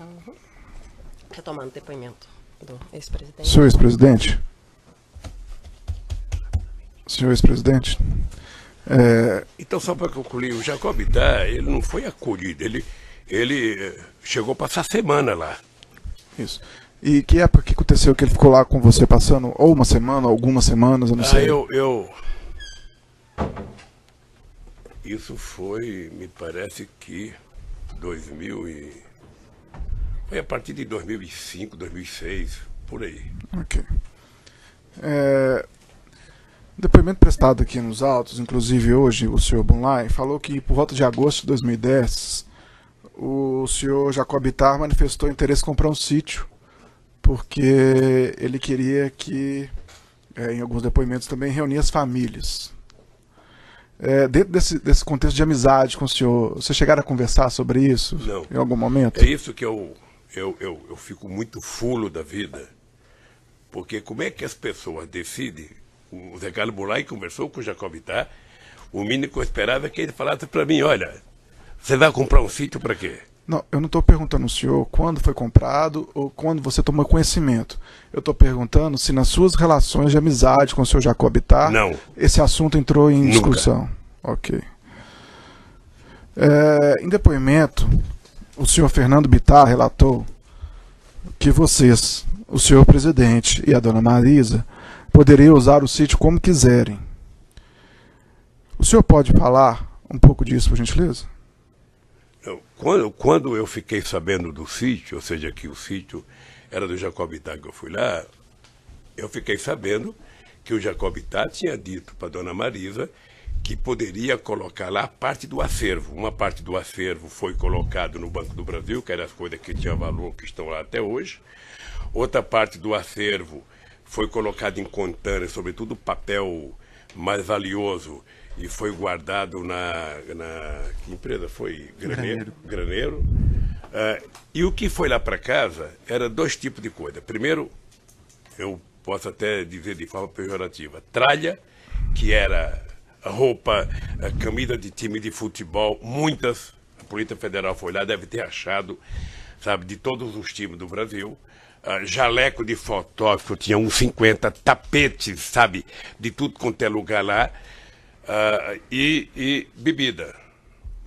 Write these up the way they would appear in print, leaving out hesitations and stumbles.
Uhum. Retomando o depoimento do ex-presidente. Senhor ex-presidente? Senhor ex-presidente? Então, só para concluir, o Jacob Bittar, ele não foi acolhido, ele chegou a passar semana lá. Isso. E que época que aconteceu que ele ficou lá com você passando, ou uma semana, ou algumas semanas, eu não sei. Isso foi, me parece que 2000 e... Foi a partir de 2005, 2006, por aí. Ok. Depoimento prestado aqui nos autos, inclusive hoje, o senhor Bunlai falou que por volta de agosto de 2010, o senhor Jacob Bittar manifestou interesse em comprar um sítio, porque ele queria que, em alguns depoimentos também, reunir as famílias. Dentro desse contexto de amizade com o senhor, vocês chegaram a conversar sobre isso? Não. Em algum momento? É isso que eu fico muito fulo da vida, porque como é que as pessoas decidem? O Zé Carlos Bunlai conversou com o Jacob Bittar, o mínimo que eu esperava é que ele falasse para mim, olha, você vai comprar um sítio para quê? Não, eu não estou perguntando ao senhor quando foi comprado ou quando você tomou conhecimento. Eu estou perguntando se nas suas relações de amizade com o senhor Jacob Bittar, não, esse assunto entrou em discussão. Ok. Em depoimento, o senhor Fernando Bittar relatou que vocês, o senhor presidente e a dona Marisa, poderiam usar o sítio como quiserem. O senhor pode falar um pouco disso, por gentileza? Quando eu fiquei sabendo do sítio, ou seja, que o sítio era do Jacob Bittar, que eu fui lá, eu fiquei sabendo que o Jacob Bittar tinha dito para a dona Marisa que poderia colocar lá parte do acervo. Uma parte do acervo foi colocado no Banco do Brasil, que eram as coisas que tinham valor, que estão lá até hoje. Outra parte do acervo foi colocada em contêiner, sobretudo papel mais valioso, e foi guardado que empresa foi? Graneiro. E o que foi lá para casa era dois tipos de coisa. Primeiro, eu posso até dizer de forma pejorativa, tralha, que era roupa, camisa de time de futebol, muitas, a Polícia Federal foi lá, deve ter achado, sabe, de todos os times do Brasil. Jaleco de fotógrafo, tinha uns 50 tapetes, sabe, de tudo quanto é lugar lá, e bebida,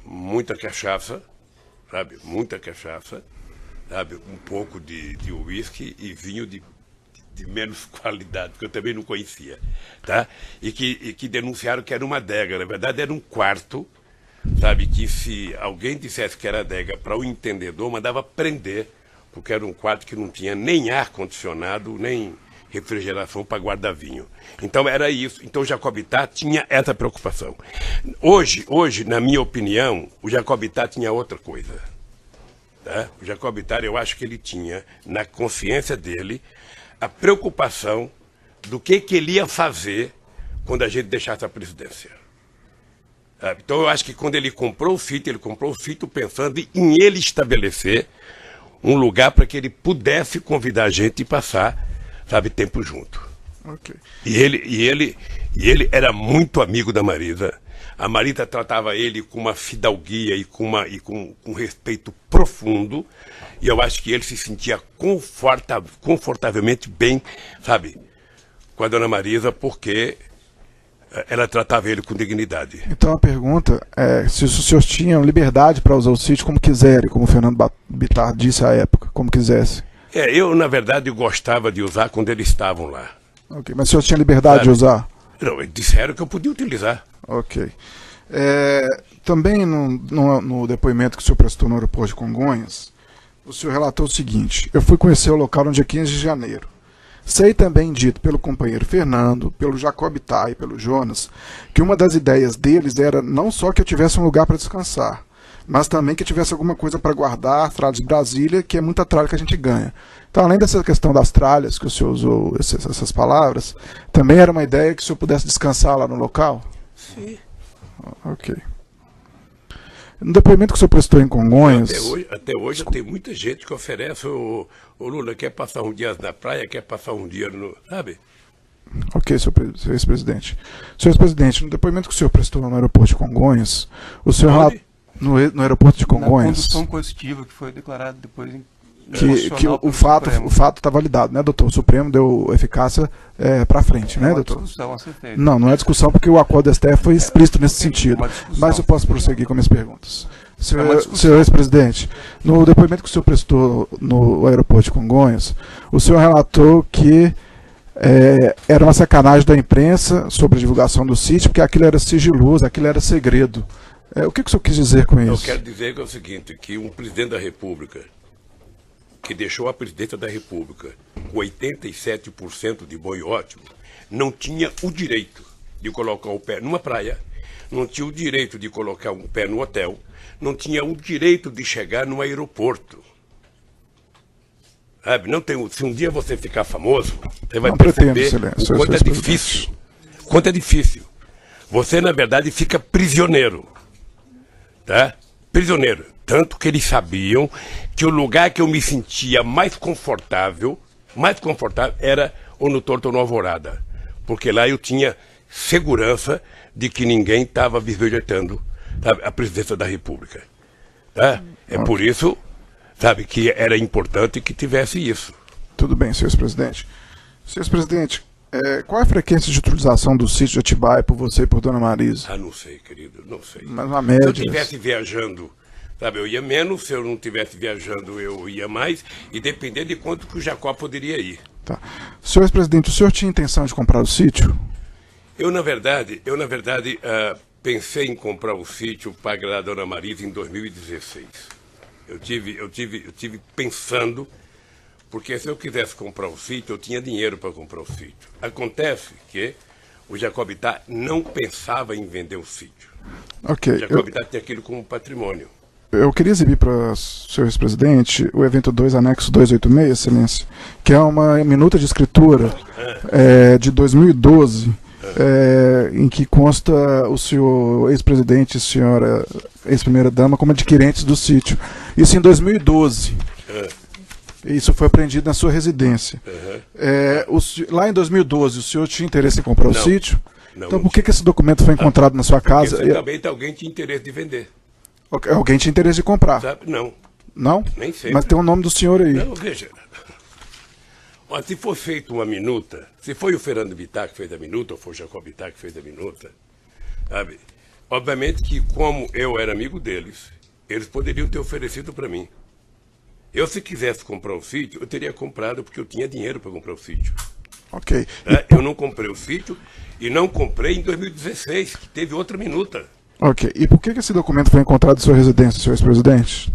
muita cachaça, sabe, um pouco de uísque e vinho de menos qualidade, que eu também não conhecia, tá? E que denunciaram que era uma adega, na verdade era um quarto, sabe, que se alguém dissesse que era adega para o entendedor, mandava prender, porque era um quarto que não tinha nem ar-condicionado, nem refrigeração para guardar vinho. Então era isso. Então o Jacob Bittar tinha essa preocupação. Hoje, na minha opinião, o Jacob Bittar tinha outra coisa. Tá? O Jacob Bittar, eu acho que ele tinha, na consciência dele, a preocupação do que ele ia fazer quando a gente deixasse a presidência. Então eu acho que quando ele comprou o sítio pensando em ele estabelecer um lugar para que ele pudesse convidar a gente e passar, sabe, tempo junto. Okay. E ele era muito amigo da Marisa. A Marisa tratava ele com uma fidalguia e com respeito profundo. E eu acho que ele se sentia confortavelmente bem, sabe, com a dona Marisa, porque ela tratava ele com dignidade. Então a pergunta é se os senhores tinham liberdade para usar o sítio como quiserem, como o Fernando Bittar disse à época, como quisesse. Eu, na verdade, gostava de usar quando eles estavam lá. Ok, mas o senhor tinha liberdade, sabe, de usar? Não, eles disseram que eu podia utilizar. Ok. Também no depoimento que o senhor prestou no aeroporto de Congonhas, o senhor relatou o seguinte: eu fui conhecer o local no dia 15 de janeiro. Sei também dito pelo companheiro Fernando, pelo Jacob Bittar e pelo Jonas, que uma das ideias deles era não só que eu tivesse um lugar para descansar, mas também que eu tivesse alguma coisa para guardar, tralhas de Brasília, que é muita tralha que a gente ganha. Então, além dessa questão das tralhas, que o senhor usou essas palavras, também era uma ideia que o senhor pudesse descansar lá no local? Sim. Ok. No depoimento que o senhor prestou em Congonhas... Até hoje tem muita gente que oferece, o Lula quer passar um dia na praia, quer passar um dia no... Sabe? Ok, senhor ex-presidente. Senhor ex-presidente, no depoimento que o senhor prestou no aeroporto de Congonhas, o senhor... No aeroporto de Congonhas... Na condução coercitiva que foi declarada depois que o fato está validado, né, doutor? O Supremo deu eficácia para frente, né, doutor? Discussão a ser feita. Não é discussão, porque o acordo da STF foi explícito nesse sentido. Mas eu posso prosseguir com minhas perguntas. Senhor ex-presidente, no depoimento que o senhor prestou no aeroporto de Congonhas, o senhor relatou que era uma sacanagem da imprensa sobre a divulgação do sítio, porque aquilo era sigiloso, aquilo era segredo. O que o senhor quis dizer com isso? Eu quero dizer que é o seguinte, que um presidente da República, que deixou a presidência da República com 87% de bom e ótimo, não tinha o direito de colocar o pé numa praia, não tinha o direito de colocar um pé no hotel, não tinha o direito de chegar no aeroporto. Sabe? Não tem, se um dia você ficar famoso, você vai perceber o quanto é difícil. Quanto é difícil. Você, na verdade, fica prisioneiro. Tá? Prisioneiro. Tanto que eles sabiam que o lugar que eu me sentia mais confortável era ou no Torto ou no Alvorada. Porque lá eu tinha segurança de que ninguém estava bisbilhotando a presidência da República. Tá? É por isso, sabe, que era importante que tivesse isso. Tudo bem, senhor ex-presidente. Senhor ex-presidente, qual é a frequência de utilização do sítio de Atibaia por você e por Dona Marisa? Ah, não sei, querido, não sei. Mas uma média. Se eu estivesse viajando, sabe, eu ia menos, se eu não estivesse viajando, eu ia mais, e dependendo de quanto que o Jacó poderia ir. Tá. Senhor ex-presidente, o senhor tinha intenção de comprar o sítio? Eu, na verdade, pensei em comprar o sítio para agradar a Dona Marisa em 2016. Eu tive pensando, porque se eu quisesse comprar o sítio, eu tinha dinheiro para comprar o sítio. Acontece que o Jacobitá não pensava em vender o sítio. Ok. O Jacobitá tinha aquilo como patrimônio. Eu queria exibir para o senhor ex-presidente o evento 2, anexo 286, excelência, que é uma minuta de escritura de 2012, em que consta o senhor ex-presidente e a senhora ex-primeira-dama como adquirentes do sítio. Isso em 2012. Isso foi apreendido na sua residência. Lá em 2012, o senhor tinha interesse em comprar o sítio? Não, então por que esse documento foi encontrado na sua casa? Porque certamente alguém tinha interesse de vender. Alguém tinha interesse de comprar? Sabe? Não. Não? Nem sempre. Mas tem o nome do senhor aí. Não, veja. Ó, se for feita uma minuta, se foi o Fernando Bittar que fez a minuta, ou foi o Jacob Bittar que fez a minuta, sabe? Obviamente que, como eu era amigo deles, eles poderiam ter oferecido para mim. Eu, se quisesse comprar o sítio, eu teria comprado porque eu tinha dinheiro para comprar o sítio. Ok. Eu não comprei o sítio e não comprei em 2016, que teve outra minuta. Ok. E por que esse documento foi encontrado em sua residência, senhor ex-presidente?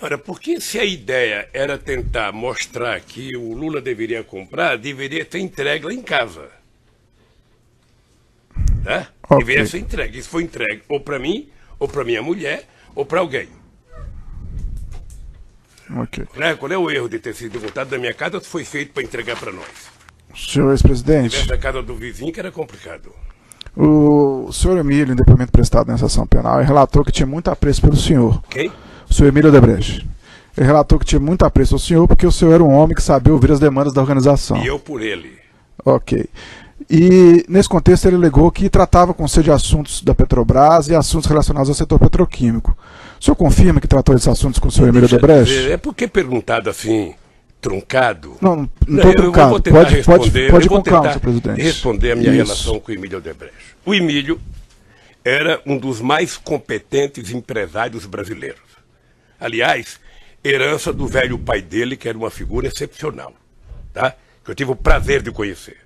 Ora, porque se a ideia era tentar mostrar que o Lula deveria comprar, deveria ter entregue lá em casa. Tá? Okay. Deveria ser entregue. Isso foi entregue ou para mim, ou para minha mulher, ou para alguém. Ok. Qual é o erro de ter sido montado da minha casa? Foi feito para entregar para nós. Senhor ex-presidente. Se tivesse a casa do vizinho, que era complicado. O senhor Emílio, em depoimento prestado nessa ação penal, relatou que tinha muito apreço pelo senhor. Quem? O senhor Emílio Odebrecht. Ele relatou que tinha muito apreço ao senhor porque o senhor era um homem que sabia ouvir as demandas da organização. E eu por ele. Ok. E, nesse contexto, ele alegou que tratava com você de assuntos da Petrobras e assuntos relacionados ao setor petroquímico. O senhor confirma que tratou desses assuntos com o senhor Emílio Odebrecht? É porque perguntado assim, truncado. Não estou truncado. Vou tentar responder, pode com calma, senhor presidente. Responder a minha relação com o Emílio Odebrecht. O Emílio era um dos mais competentes empresários brasileiros. Aliás, herança do velho pai dele, que era uma figura excepcional, tá? Que eu tive o prazer de conhecer.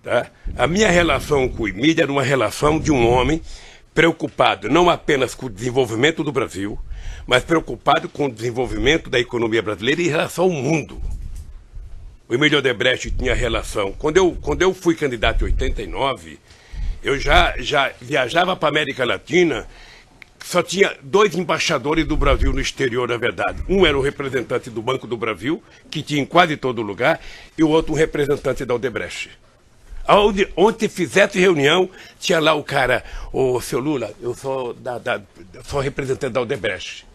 Tá? A minha relação com o Emílio era uma relação de um homem preocupado não apenas com o desenvolvimento do Brasil, mas preocupado com o desenvolvimento da economia brasileira em relação ao mundo. O Emílio Odebrecht tinha relação. Quando eu fui candidato em 89, eu já viajava para a América Latina. Só tinha 2 embaixadores do Brasil no exterior, na verdade. Um era o representante do Banco do Brasil, que tinha em quase todo lugar, e o outro um representante da Odebrecht. Onde fizesse reunião, tinha lá o cara, ô, seu Lula, eu sou representante da Odebrecht.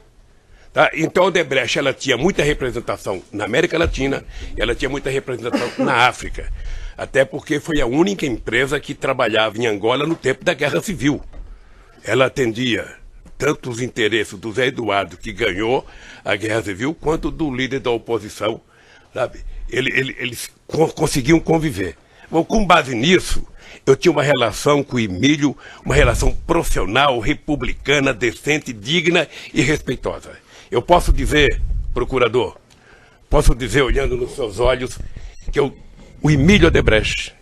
Tá? Então a Odebrecht, ela tinha muita representação na América Latina, e ela tinha muita representação na África. Até porque foi a única empresa que trabalhava em Angola no tempo da Guerra Civil. Ela atendia tanto os interesses do Zé Eduardo, que ganhou a Guerra Civil, quanto do líder da oposição, sabe? Eles conseguiam conviver. Bom, com base nisso, eu tinha uma relação com o Emílio, uma relação profissional, republicana, decente, digna e respeitosa. Eu posso dizer, procurador, posso dizer, olhando nos seus olhos, que o Emílio Odebrecht,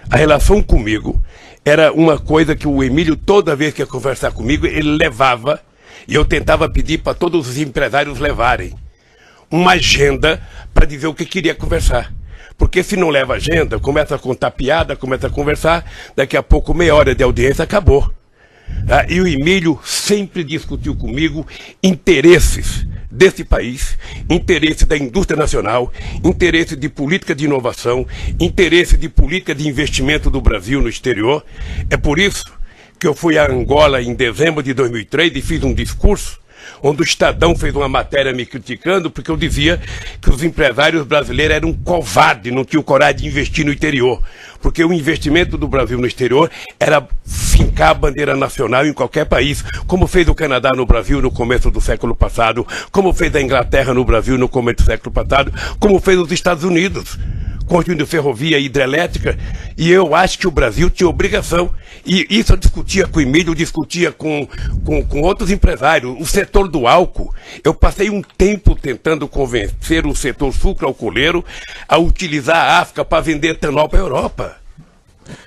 a relação comigo era uma coisa que o Emílio, toda vez que ia conversar comigo, ele levava, e eu tentava pedir para todos os empresários levarem uma agenda para dizer o que queria conversar. Porque se não leva agenda, começa a contar piada, começa a conversar, daqui a pouco meia hora de audiência acabou. E o Emílio sempre discutiu comigo interesses desse país, interesse da indústria nacional, interesse de política de inovação, interesse de política de investimento do Brasil no exterior. É por isso que eu fui a Angola em dezembro de 2003 e fiz um discurso onde o Estadão fez uma matéria me criticando porque eu dizia que os empresários brasileiros eram covardes, não tinham coragem de investir no interior. Porque o investimento do Brasil no exterior era fincar a bandeira nacional em qualquer país, como fez o Canadá no Brasil no começo do século passado, como fez a Inglaterra no Brasil no começo do século passado, como fez os Estados Unidos, construindo ferrovia hidrelétrica, e eu acho que o Brasil tinha obrigação, e isso eu discutia com o Emílio, discutia com outros empresários, o setor do álcool. Eu passei um tempo tentando convencer o setor sucroalcooleiro a utilizar a África para vender etanol para a Europa.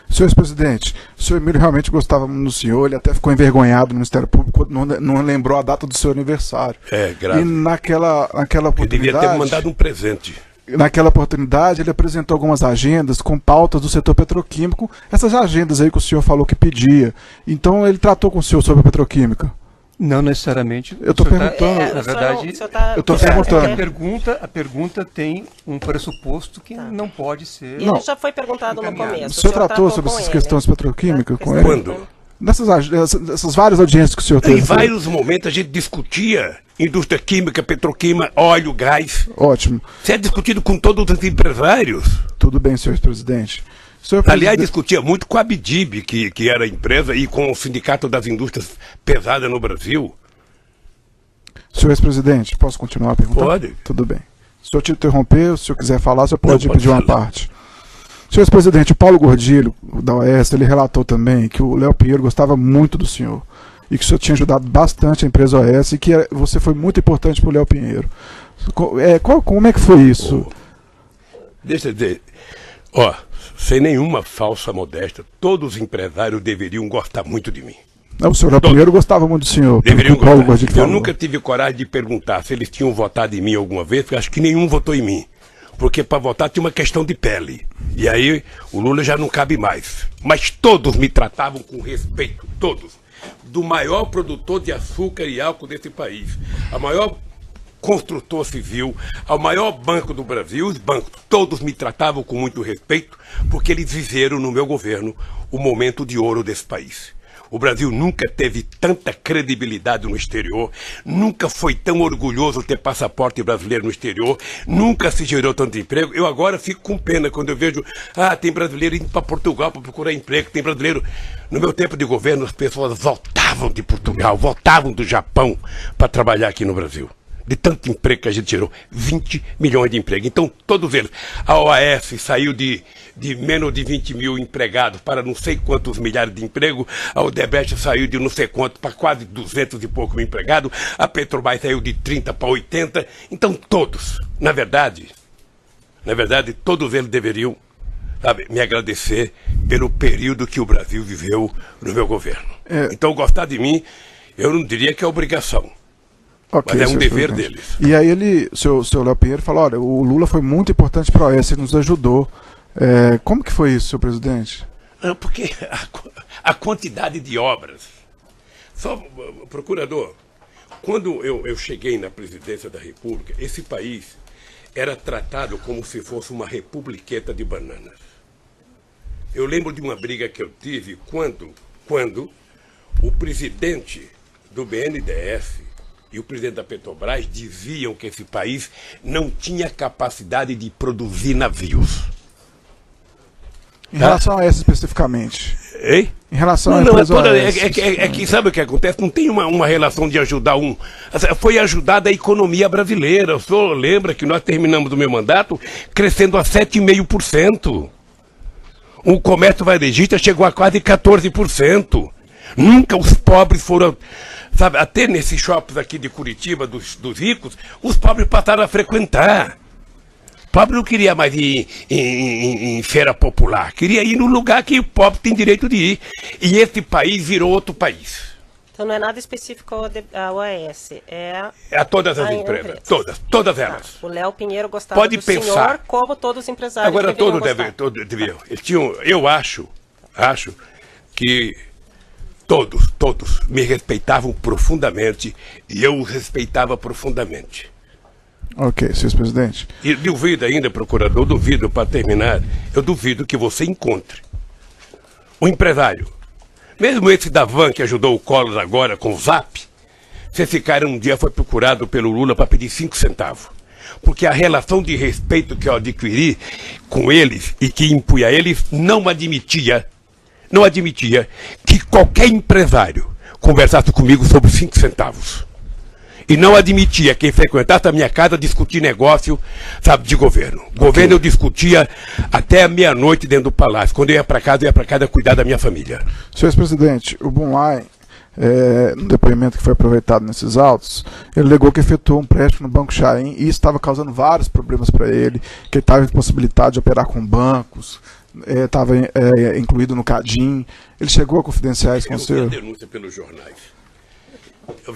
Senhor ex-presidente, o senhor Emílio realmente gostava muito do senhor, ele até ficou envergonhado no Ministério Público, não lembrou a data do seu aniversário. É, grave. E naquela oportunidade... Ele devia ter me mandado um presente. Naquela oportunidade, ele apresentou algumas agendas com pautas do setor petroquímico, essas agendas aí que o senhor falou que pedia. Então, ele tratou com o senhor sobre a petroquímica? Não necessariamente. Eu estou perguntando. Na verdade, eu estou perguntando. A pergunta tem um pressuposto que não pode ser... Ele já foi perguntado no começo. O senhor tratou sobre essas questões petroquímicas com ele? Quando? Nessas várias audiências que o senhor teve. Em vários momentos a gente discutia indústria química, petroquímica, óleo, gás. Ótimo. Isso é discutido com todos os empresários. Tudo bem, senhor presidente. Aliás, discutia muito com a Abdib, que era a empresa, e com o Sindicato das Indústrias Pesadas no Brasil. Senhor ex-presidente, posso continuar a perguntar? Pode. Tudo bem. Se eu te interromper, se o senhor quiser falar, o senhor pode pedir uma parte. Senhor ex-presidente, o Paulo Gordilho, da OAS, ele relatou também que o Léo Pinheiro gostava muito do senhor e que o senhor tinha ajudado bastante a empresa OAS e que você foi muito importante para o Léo Pinheiro. Como é que foi isso? Deixa eu dizer, sem nenhuma falsa modéstia, todos os empresários deveriam gostar muito de mim. Não, o senhor Léo Pinheiro gostava muito do senhor. Deveriam gostar. Eu nunca tive coragem de perguntar se eles tinham votado em mim alguma vez, porque acho que nenhum votou em mim. Porque para votar tinha uma questão de pele. E aí o Lula já não cabe mais. Mas todos me tratavam com respeito, todos. Do maior produtor de açúcar e álcool desse país, a maior construtor civil, ao maior banco do Brasil, os bancos, todos me tratavam com muito respeito, porque eles viveram no meu governo o momento de ouro desse país. O Brasil nunca teve tanta credibilidade no exterior, nunca foi tão orgulhoso ter passaporte brasileiro no exterior, nunca se gerou tanto emprego. Eu agora fico com pena quando eu vejo, tem brasileiro indo para Portugal para procurar emprego, tem brasileiro... No meu tempo de governo, as pessoas voltavam de Portugal, voltavam do Japão para trabalhar aqui no Brasil. De tanto emprego que a gente tirou, 20 milhões de empregos. Então, todos eles. A OAS saiu de menos de 20 mil empregados para não sei quantos milhares de empregos. A Odebrecht saiu de não sei quanto para quase 200 e pouco mil empregados. A Petrobras saiu de 30 para 80. Então, todos, na verdade, todos eles deveriam, me agradecer pelo período que o Brasil viveu no meu governo. Então, gostar de mim, eu não diria que é obrigação. Okay, mas é um dever deles. E aí o seu Léo Pinheiro falou, olha, o Lula foi muito importante para a OAS, ele nos ajudou. Como que foi isso, senhor presidente? Porque a quantidade de obras. Só, procurador, quando eu cheguei na presidência da República, esse país era tratado como se fosse uma republiqueta de bananas. Eu lembro de uma briga que eu tive quando o presidente do BNDES e o presidente da Petrobras diziam que esse país não tinha capacidade de produzir navios. Em relação a essa especificamente? Ei? Em relação Não, à não, empresa é que sabe o que acontece? Não tem uma relação de ajudar um. Foi ajudada a economia brasileira. O senhor lembra que nós terminamos o meu mandato crescendo a 7,5%. O comércio varejista chegou a quase 14%. Nunca os pobres foram. Sabe, até nesses shoppings aqui de Curitiba, dos ricos, os pobres passaram a frequentar. O pobre não queria mais ir em feira popular, queria ir no lugar que o pobre tem direito de ir. E esse país virou outro país. Então não é nada específico ao OAS, é A todas as empresas, todas elas. O Léo Pinheiro gostava Pode do pensar. senhor, como todos os empresários Agora deveriam todos gostar. deviam. Eu acho que todos me respeitavam profundamente e eu os respeitava profundamente. Ok, senhor presidente. E duvido ainda, procurador, duvido, para terminar, eu duvido que você encontre um empresário, mesmo esse da Van que ajudou o Collor agora com o Zap, se esse cara um dia foi procurado pelo Lula para pedir 5 centavos. Porque a relação de respeito que eu adquiri com eles e que impunha a eles não admitia que qualquer empresário conversasse comigo sobre 5 centavos. E não admitia quem frequentasse a minha casa discutir negócio, sabe, de governo. Governo eu discutia até a meia-noite dentro do palácio. Quando eu ia para casa cuidar da minha família. Senhor presidente, o Bunlai, no depoimento que foi aproveitado nesses autos, ele alegou que efetuou um empréstimo no Banco Chain e isso estava causando vários problemas para ele, que ele estava impossibilitado de operar com bancos, estava incluído no CADIM. Ele chegou a confidenciar isso com o senhor? Eu vi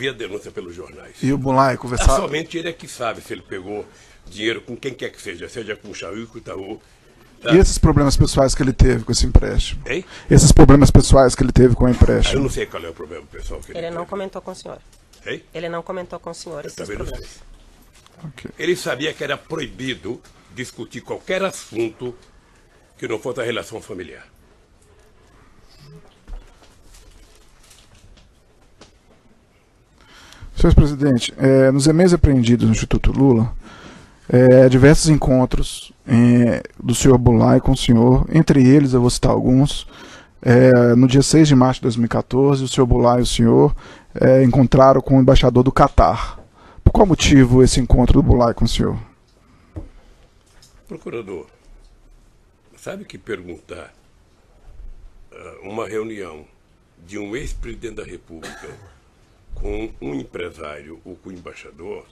a denúncia pelos jornais. E o Bunlai conversava... Somente ele é que sabe se ele pegou dinheiro com quem quer que seja com o Chain, com o Itaú. Tá? E esses problemas pessoais que ele teve com esse empréstimo? Hein? Esses problemas pessoais que ele teve com o empréstimo? Eu não sei qual é o problema pessoal que ele Ele não teve. comentou com o senhor. Hein? Ele não comentou com o senhor esses Também não sei. problemas. Ok. Ele sabia que era proibido discutir qualquer assunto que não fosse a relação familiar. Senhor presidente, nos e-mails apreendidos no Instituto Lula, diversos encontros do senhor Bunlai com o senhor, entre eles eu vou citar alguns. No dia 6 de março de 2014, o senhor Bunlai e o senhor encontraram com o embaixador do Catar. Por qual motivo esse encontro do Bunlai com o senhor? Procurador, sabe que perguntar uma reunião de um ex-presidente da República com um empresário ou com um embaixador,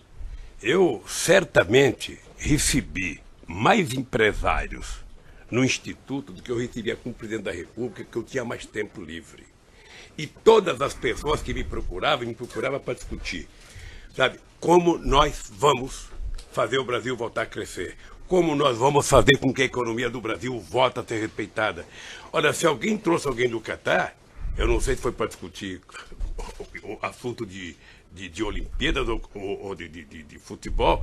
eu certamente recebi mais empresários no Instituto do que eu recebia com o presidente da República, que eu tinha mais tempo livre. E todas as pessoas que me procuravam para discutir, sabe, como nós vamos fazer o Brasil voltar a crescer, como nós vamos fazer com que a economia do Brasil volte a ser respeitada. Olha, se alguém trouxe alguém do Catar, eu não sei se foi para discutir o assunto de Olimpíadas ou de futebol,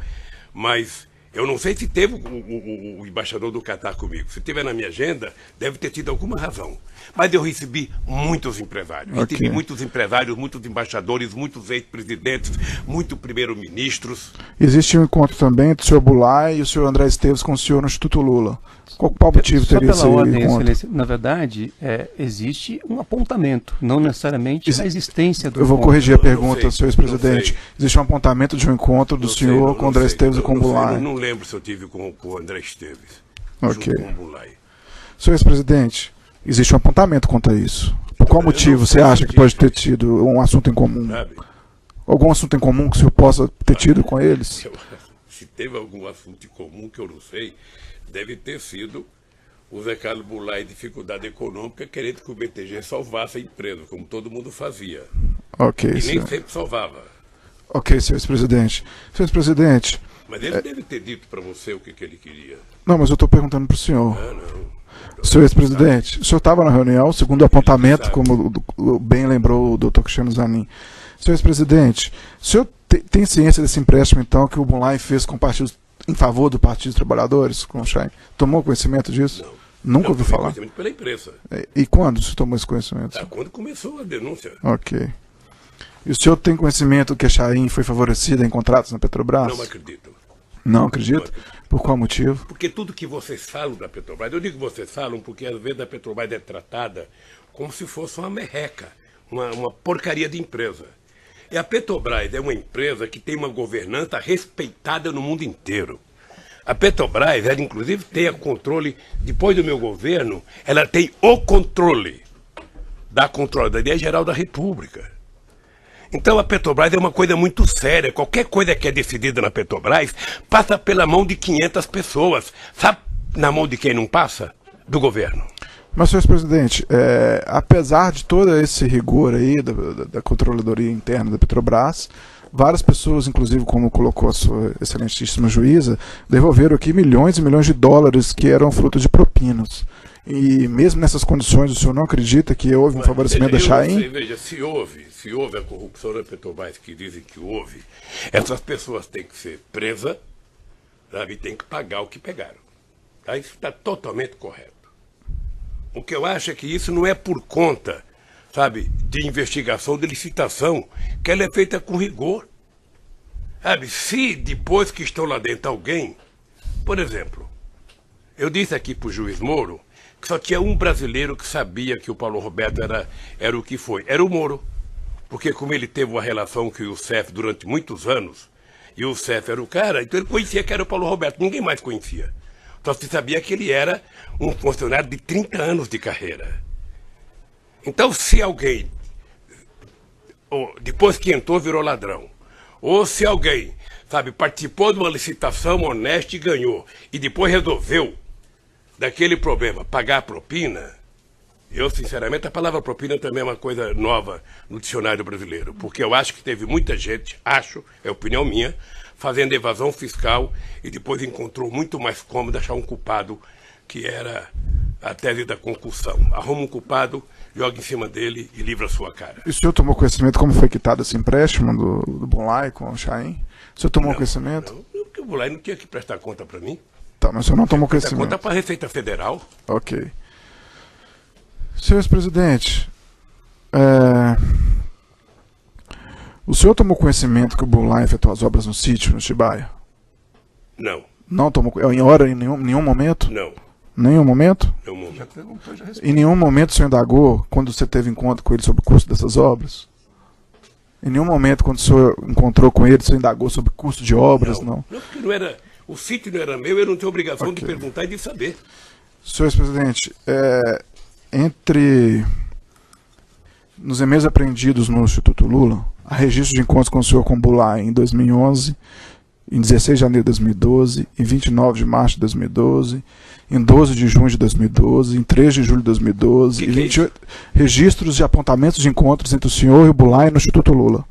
mas eu não sei se teve o embaixador do Catar comigo. Se tiver na minha agenda, deve ter tido alguma razão. Mas eu recebi muitos empresários. Okay. Recebi muitos empresários, muitos embaixadores, muitos ex-presidentes, muitos primeiros-ministros. Existe um encontro também do senhor Bunlai e o senhor André Esteves com o senhor no Instituto Lula. Qual motivo teria esse Só pela ordem, encontro? excelência, na verdade, existe um apontamento, não necessariamente a existência do Eu vou encontro. corrigir a pergunta, sei, senhor não ex-presidente. sei. Existe um apontamento de um encontro do senhor com o André Esteves e com o Bunlai. Não lembro se eu tive com o André Esteves. Ok. Junto com o Bunlai. Senhor ex-presidente, existe um apontamento quanto a isso. Por qual Eu motivo não você sei acha se que pode ter tido um assunto em comum? Sabe? Algum assunto em comum que o senhor possa ter tido com eles? Se teve algum assunto em comum que eu não sei, deve ter sido o Zé Carlos Bunlai em dificuldade econômica, querendo que o BTG salvasse a empresa, como todo mundo fazia. Ok, E nem senhor. sempre salvava. Ok, senhor ex-presidente. Senhor ex-presidente, Mas ele deve ter dito para você o que ele queria. não, mas eu estou perguntando para o senhor. Ah, não. Senhor ex-presidente, o senhor estava na reunião, segundo o apontamento, como bem lembrou o doutor Cristiano Zanin. Senhor ex-presidente, o senhor tem ciência desse empréstimo, então, que o Bunlai fez com partidos em favor do Partido dos Trabalhadores, com o Chain? Tomou conhecimento disso? Não. Nunca Eu ouviu tomei falar? conhecimento pela imprensa. E quando você tomou esse conhecimento? Quando começou a denúncia. Ok. E o senhor tem conhecimento que a Chain foi favorecida em contratos na Petrobras? Não acredito. Não acredito? Por qual motivo? Porque tudo que vocês falam da Petrobras, eu digo que vocês falam porque às vezes a Petrobras é tratada como se fosse uma merreca, uma porcaria de empresa. E a Petrobras é uma empresa que tem uma governança respeitada no mundo inteiro. A Petrobras, ela inclusive tem o controle, depois do meu governo, ela tem o controle da Controladoria Geral da República. Então a Petrobras é uma coisa muito séria. Qualquer coisa que é decidida na Petrobras passa pela mão de 500 pessoas. Sabe na mão de quem não passa? Do governo. Mas, senhor presidente, apesar de todo esse rigor aí da controladoria interna da Petrobras, várias pessoas, inclusive como colocou a sua excelentíssima juíza, devolveram aqui milhões e milhões de dólares que eram fruto de propinas. E mesmo nessas condições, o senhor não acredita que houve um favorecimento da Chaim? Veja, se houve a corrupção da Petrobras, que dizem que houve, essas pessoas têm que ser presas, sabe, e têm que pagar o que pegaram. Tá? Isso está totalmente correto. O que eu acho é que isso não é por conta, sabe, de investigação, de licitação, que ela é feita com rigor. Sabe, se depois que estão lá dentro alguém, por exemplo, eu disse aqui para o juiz Moro que só tinha um brasileiro que sabia que o Paulo Roberto era o que foi, era o Moro. Porque como ele teve uma relação com o Youssef durante muitos anos, e o Youssef era o cara, então ele conhecia que era o Paulo Roberto, ninguém mais conhecia. Só se sabia que ele era um funcionário de 30 anos de carreira. Então, se alguém, depois que entrou, virou ladrão, ou se alguém, sabe, participou de uma licitação honesta e ganhou, e depois resolveu, daquele problema, pagar a propina, eu, sinceramente, a palavra propina também é uma coisa nova no dicionário brasileiro, porque eu acho que teve muita gente, é opinião minha, fazendo evasão fiscal e depois encontrou muito mais cômodo achar um culpado, que era a tese da concussão. Arruma um culpado, joga em cima dele e livra a sua cara. E o senhor tomou conhecimento como foi quitado esse empréstimo do Bunlai com o Chaim? O senhor tomou conhecimento? Não, porque o Bunlai não tinha que prestar conta para mim. Tá, mas o senhor não tomou Prestar conhecimento. conta para a Receita Federal. Ok. Senhor presidente, o senhor tomou conhecimento que o Bunlai efetuou as obras no sítio, no Atibaia? Não, Não tomou, em hora, em nenhum momento? não, Nenhum momento? não momento. Já perguntou, já respondeu. Em nenhum momento o senhor indagou, quando você teve encontro com ele, sobre o custo dessas obras? Em nenhum momento, quando o senhor encontrou com ele, o senhor indagou sobre o custo de obras? Não. Não, porque não era, o sítio não era meu, eu não tenho obrigação de perguntar e de saber. Senhor presidente, nos e-mails apreendidos no Instituto Lula, há registro de encontros com o senhor com o Bunlai em 2011, em 16 de janeiro de 2012, em 29 de março de 2012, em 12 de junho de 2012, em 3 de julho de 2012, e 28 registros de apontamentos de encontros entre o senhor e o Bunlai no Instituto Lula.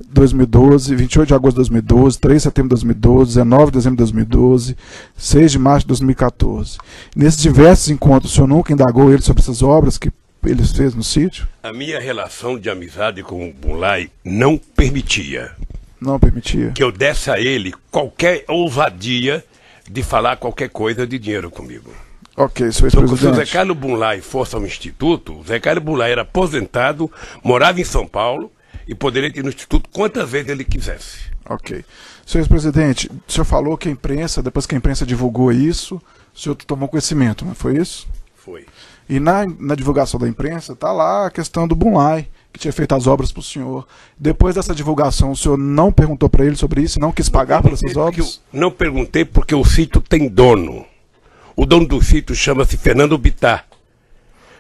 2012, 28 de agosto de 2012, 3 de setembro de 2012, 19 de dezembro de 2012, 6 de março de 2014. Nesses diversos encontros, o senhor nunca indagou ele sobre essas obras que ele fez no sítio? A minha relação de amizade com o Bunlai não permitia Não permitia. que eu desse a ele qualquer ousadia de falar qualquer coisa de dinheiro comigo. Ok, senhor Então, se o Zé presidente. Carlos Bunlai fosse ao Instituto, o Zé Carlos Bunlai era aposentado, morava em São Paulo e poderia ir no Instituto quantas vezes ele quisesse. Ok. Senhor presidente, o senhor falou que a imprensa, depois que a imprensa divulgou isso, o senhor tomou conhecimento, não foi isso? Foi. E na divulgação da imprensa está lá a questão do Bunlai, que tinha feito as obras para o senhor. Depois dessa divulgação, o senhor não perguntou para ele sobre isso, não quis pagar por essas obras? Não perguntei porque o sítio tem dono. O dono do sítio chama-se Fernando Bittar.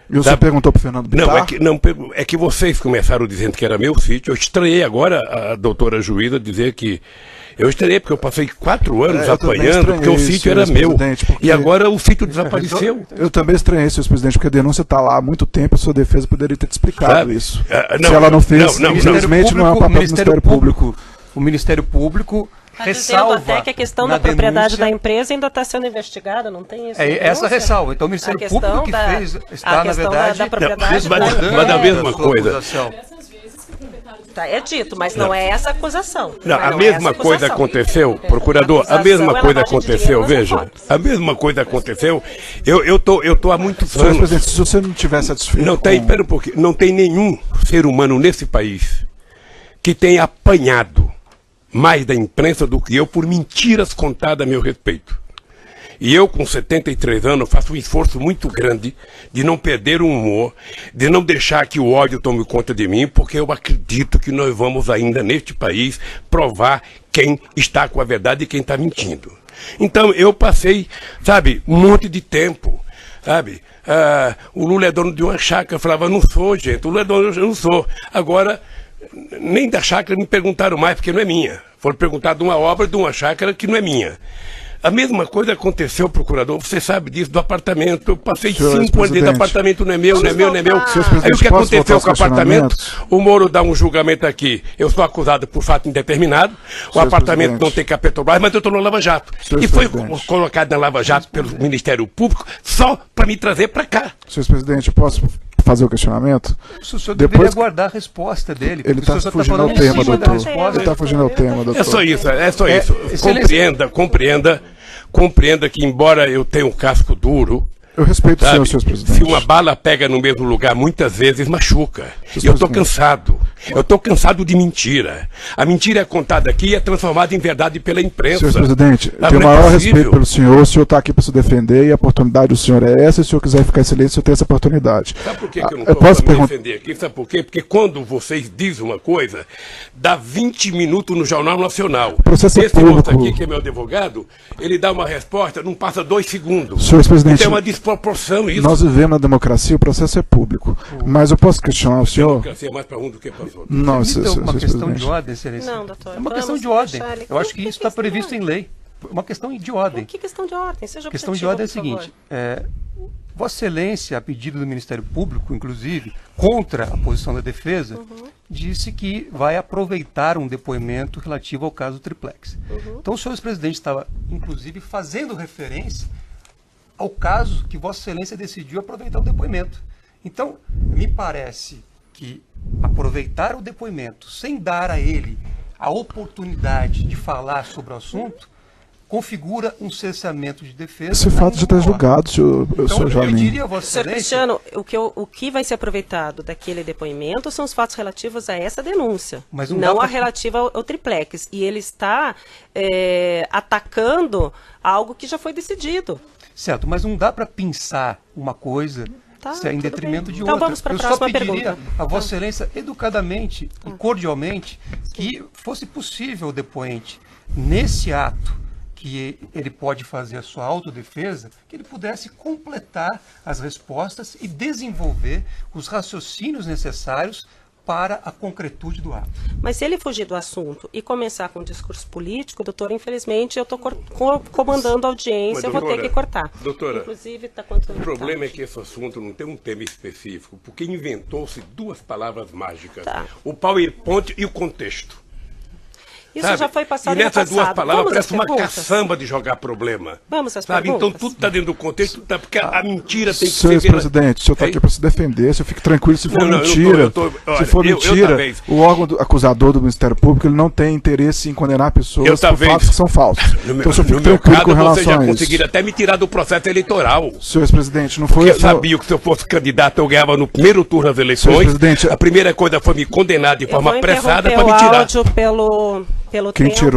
E o senhor perguntou para o Fernando Bittar? É que vocês começaram dizendo que era meu sítio. Eu estranhei agora a doutora juíza dizer que... Eu estranhei porque eu passei 4 anos eu também apanhando porque o estranhei, sítio era senhor meu. presidente, porque- E agora o sítio desapareceu. Eu também estranhei, senhor presidente, porque a denúncia está lá há muito tempo, a sua defesa poderia ter te explicado Sabe? isso. Não, Se ela não fez, não, infelizmente não é um papel do Ministério Público. O Ministério Público Tá dizendo ressalva até que a questão na da propriedade denúncia- da empresa ainda está sendo investigada, não tem isso? É essa denúncia? ressalva. Então o Ministério A questão Público que da- fez a está, na questão verdade, da propriedade resguardando mas da mesma sua coisa. acusação. Tá, é dito, mas não é essa a acusação. Não, a é mesma essa coisa acusação. aconteceu, procurador, a acusação mesma é coisa lavagem de aconteceu, dinheiro, veja, mas não pode. a mesma coisa aconteceu, eu tô há muitos Senhor anos, presidente, se você não estiver satisfeito não tem, com... pera um pouquinho, não tem nenhum ser humano nesse país que tenha apanhado mais da imprensa do que eu por mentiras contadas a meu respeito. E eu, com 73 anos, faço um esforço muito grande de não perder o humor, de não deixar que o ódio tome conta de mim, porque eu acredito que nós vamos ainda, neste país, provar quem está com a verdade e quem está mentindo. Então, eu passei, sabe, um monte de tempo, sabe? O Lula é dono de uma chácara. Eu falava, não sou, gente. O Lula é dono, eu não sou. Agora, nem da chácara me perguntaram mais, porque não é minha. Foram perguntar de uma obra, de uma chácara que não é minha. A mesma coisa aconteceu, procurador, você sabe disso, do apartamento. Eu passei 5 anos dentro do apartamento, não é meu, não é meu, não é meu. Aí o que aconteceu com o apartamento? O Moro dá um julgamento aqui. Eu sou acusado por fato indeterminado. O apartamento não tem que a Petrobras, mas eu estou no Lava Jato. E foi colocado na Lava Jato pelo Ministério Público só para me trazer para cá. Senhor presidente, eu posso fazer o questionamento? O senhor deveria aguardar a resposta dele. Ele está fugindo ao tema, doutor. Ele está fugindo ao tema, doutor. É só isso, é só isso. Compreenda que, embora eu tenha um casco duro, eu respeito o senhor, senhor presidente. Se uma bala pega no mesmo lugar, muitas vezes machuca. E eu estou cansado. Eu estou cansado de mentira. A mentira é contada aqui e é transformada em verdade pela imprensa. Senhor presidente, eu tenho o maior respeito pelo senhor. O senhor está aqui para se defender e a oportunidade do senhor é essa. Se o senhor quiser ficar em silêncio, o senhor tem essa oportunidade. Sabe por que eu não posso me defender aqui? Sabe por quê? Porque quando vocês dizem uma coisa, dá 20 minutos no Jornal Nacional. Esse moço aqui, que é meu advogado, ele dá uma resposta, não passa 2 segundos. Senhor presidente, então é uma desproporção isso. Nós vivemos na democracia, o processo é público. Mas eu posso questionar o senhor? A democracia é mais para um do que para os outros. Não, é uma questão de ordem, excelência. Não, doutor. É uma questão de ordem. Eu acho que isso está previsto em lei. Uma questão de ordem. Que questão de ordem? Seja a questão de ordem é a seguinte. Vossa Excelência, a pedido do Ministério Público, inclusive, contra a posição da defesa, disse que vai aproveitar um depoimento relativo ao caso Triplex. Então o senhor presidente estava, inclusive, fazendo referência ao caso que Vossa Excelência decidiu aproveitar o depoimento. Então, me parece que aproveitar o depoimento sem dar a ele a oportunidade de falar sobre o assunto configura um cessamento de defesa. Esse fato já está julgado, senhor eu diria a Vossa Senhor Cristiano, o que vai ser aproveitado daquele depoimento são os fatos relativos a essa denúncia, mas não a relativa ao triplex. E ele está atacando algo que já foi decidido. Certo, mas não dá para pensar uma coisa em detrimento de outra. Então vamos para a próxima pergunta. Eu só pediria a Vossa Excelência, educadamente e cordialmente, que fosse possível o depoente, nesse ato que ele pode fazer a sua autodefesa, que ele pudesse completar as respostas e desenvolver os raciocínios necessários para a concretude do ato. Mas se ele fugir do assunto e começar com um discurso político, doutor, infelizmente eu estou comandando a audiência, doutora, eu vou ter que cortar. Doutora, inclusive, o problema é que esse assunto não tem um tema específico, porque inventou-se 2 palavras mágicas. O PowerPoint e o contexto. Isso já foi passado e nessas no passado. 2 palavras Vamos parece uma caçamba de jogar problema. Vamos às perguntas. Então tudo está dentro do contexto, porque a mentira tem que ser... Senhor presidente, o senhor está aqui para se defender, o senhor fique tranquilo, se for mentira, se for mentira, o órgão acusador do Ministério Público ele não tem interesse em condenar pessoas por fatos que são falsos. Então o senhor fique tranquilo com relação a isso. Vocês já conseguiram até me tirar do processo eleitoral. Senhor presidente, não foi... Porque eu sabia que se eu fosse candidato eu ganhava no primeiro turno das eleições. A primeira coisa foi me condenar de forma apressada para me tirar. Pelo Quem tempo. tirou?